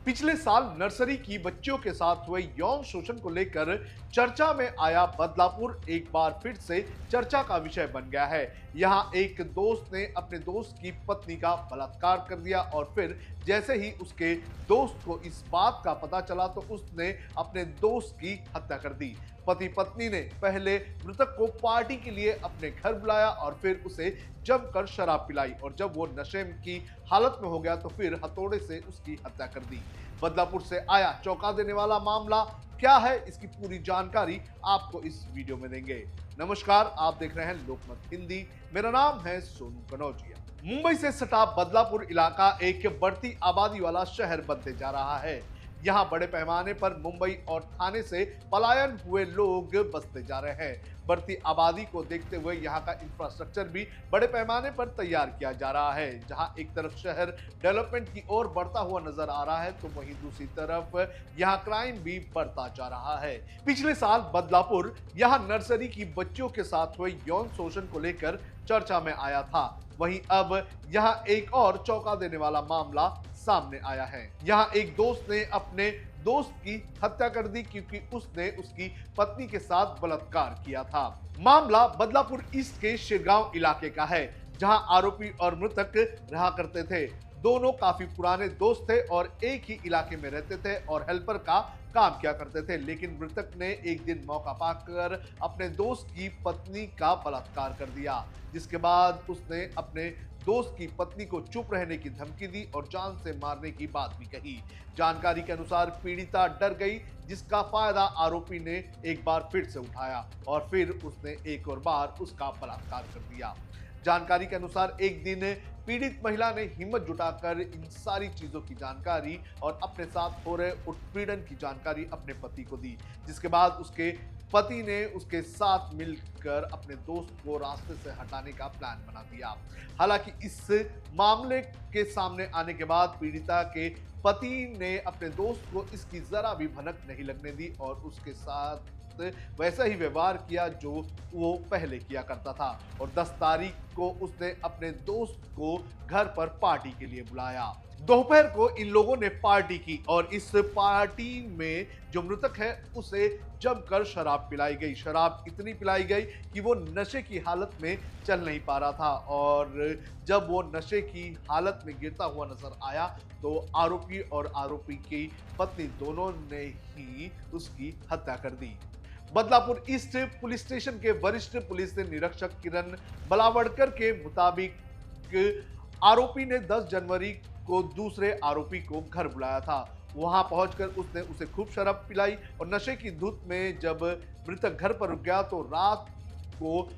पिछले साल नर्सरी की बच्चियों के साथ हुए यौन शोषण को लेकर चर्चा में आया बदलापुर एक बार फिर से चर्चा का विषय बन गया है। यहां एक दोस्त ने अपने दोस्त की पत्नी का बलात्कार कर दिया और फिर जैसे ही उसके दोस्त को इस बात का पता चला तो उसने अपने दोस्त की हत्या कर दी। पति पत्नी ने पहले मृतक को पार्टी के लिए अपने घर बुलाया और फिर उसे जमकर शराब पिलाई और जब वो नशे की हालत में हो गया तो फिर हथौड़े से उसकी हत्या कर दी। बदलापुर से आया चौंका देने वाला मामला क्या है, इसकी पूरी जानकारी आपको इस वीडियो में देंगे। नमस्कार, आप देख रहे हैं लोकमत हिंदी। मेरा नाम है सोनू कनौजिया। मुंबई से सटा बदलापुर इलाका एक बढ़ती आबादी वाला शहर बनते जा रहा है। यहाँ बड़े पैमाने पर मुंबई और थाने से पलायन हुए लोग बसते जा रहे हैं। बढ़ती आबादी को देखते हुए यहाँ का इंफ्रास्ट्रक्चर भी बड़े पैमाने पर तैयार किया जा रहा है। जहाँ एक तरफ शहर डेवलपमेंट की ओर बढ़ता हुआ नजर आ रहा है तो वहीं दूसरी तरफ यहाँ क्राइम भी बढ़ता जा रहा है। पिछले साल बदलापुर यहाँ नर्सरी की बच्चियों के साथ हुए यौन शोषण को लेकर चर्चा में आया था। वहीं अब यहाँ एक और चौंका देने वाला मामला सामने आया है। यहाँ एक दोस्त ने अपने दोस्त की हत्या कर दी क्योंकि उसने उसकी पत्नी के साथ बलात्कार किया था। मामला बदलापुर ईस्ट के शिरगांव इलाके का है, जहां आरोपी और मृतक रहा करते थे। दोनों काफी पुराने दोस्त थे और एक ही इलाके में रहते थे और हेल्पर का काम किया करते थे, लेकिन मृतक ने एक दिन मौका पाकर अपने दोस्त की पत्नी का बलात्कार कर दिया, जिसके बाद उसने अपने दोस्त की पत्नी को चुप रहने की धमकी दी और जान से मारने की बात भी कही। जानकारी के अनुसार पीड़िता डर गई, जिसका फायदा आरोपी ने एक बार फिर से उठाया और फिर उसने एक और बार उसका बलात्कार कर दिया। जानकारी के अनुसार एक दिन पीड़ित महिला ने हिम्मत जुटाकर इन सारी चीजों की जानकारी और अपने साथ हो रहे उत्पीड़न की जानकारी अपने पति को दी, जिसके बाद उसके पति ने उसके साथ मिलकर अपने दोस्त को रास्ते से हटाने का प्लान बना दिया। हालांकि इस मामले के सामने आने के बाद पीड़िता के पति ने अपने दोस्त को इसकी जरा भी भनक नहीं लगने दी और उसके साथ वैसा ही व्यवहार किया जो वो पहले किया करता था और 10 तारीख को उसने अपने दोस्त को घर पर पार्टी के लिए बुलाया। दोपहर को इन लोगों ने पार्टी की और इस पार्टी में जो मृतक है उसे जमकर शराब पिलाई गई। शराब इतनी पिलाई गई कि वो नशे की हालत में चल नहीं पा रहा था और जब वो नशे की हालत में गिरता हुआ नजर आया तो आरोपी और आरोपी की पत्नी दोनों ने ही उसकी हत्या कर दी। बदलापुर ईस्ट पुलिस स्टेशन के वरिष्ठ पुलिस निरीक्षक किरण बलावड़कर के मुताबिक आरोपी ने 10 जनवरी को दूसरे आरोपी को घर बुलाया था। वहां पहुंचकर उसने उसे खूब शराब पिलाई और नशे की धुत में जब मृतक घर पर रुक गया तो रात को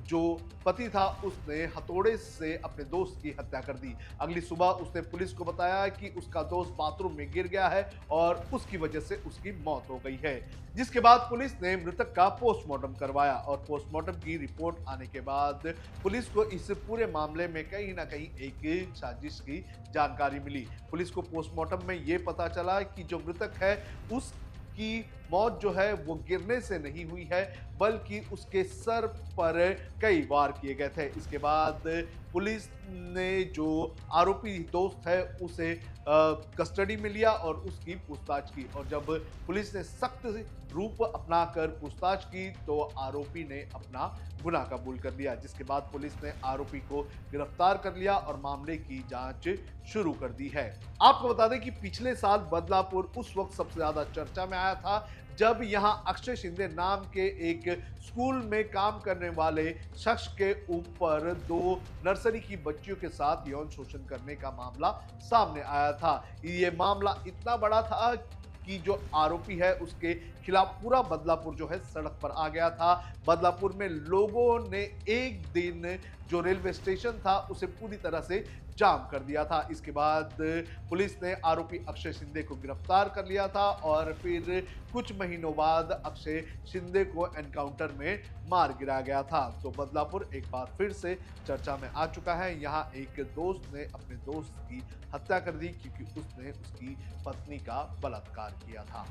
जो पति था उसने हथौड़े से अपने दोस्त की हत्या कर दी। अगली सुबह उसने पुलिस को बताया कि उसका दोस्त बाथरूम में गिर गया है और उसकी वजह से उसकी मौत हो गई है, जिसके बाद पुलिस ने मृतक का पोस्टमार्टम करवाया और पोस्टमार्टम की रिपोर्ट आने के बाद पुलिस को इस पूरे मामले में कहीं ना कहीं एक साजिश की जानकारी मिली। पुलिस को पोस्टमार्टम में यह पता चला कि जो मृतक है उसकी मौत जो है वो गिरने से नहीं हुई है बल्कि उसके सर पर कई वार किए गए थे। इसके बाद पुलिस ने जो आरोपी दोस्त है उसे कस्टडी में लिया और उसकी पूछताछ की और जब पुलिस ने सख्त रूप अपनाकर पूछताछ की तो आरोपी ने अपना गुनाह कबूल कर लिया, जिसके बाद पुलिस ने आरोपी को गिरफ्तार कर लिया और मामले की जांच शुरू कर दी है। आपको बता दें कि पिछले साल बदलापुर उस वक्त सबसे ज्यादा चर्चा में आया था जब यहां अक्षय शिंदे नाम के एक स्कूल में काम करने वाले शख्स के ऊपर 2 नर्सरी की बच्चियों के साथ यौन शोषण करने का मामला सामने आया था। ये मामला इतना बड़ा था कि जो आरोपी है उसके खिलाफ पूरा बदलापुर जो है सड़क पर आ गया था। बदलापुर में लोगों ने एक दिन जो रेलवे स्टेशन था उसे पूरी तरह से जाम कर दिया था। इसके बाद पुलिस ने आरोपी अक्षय शिंदे को गिरफ्तार कर लिया था और फिर कुछ महीनों बाद अक्षय शिंदे को एनकाउंटर में मार गिराया गया था। तो बदलापुर एक बार फिर से चर्चा में आ चुका है। यहाँ एक दोस्त ने अपने दोस्त की हत्या कर दी क्योंकि उसने उसकी पत्नी का बलात्कार किया था।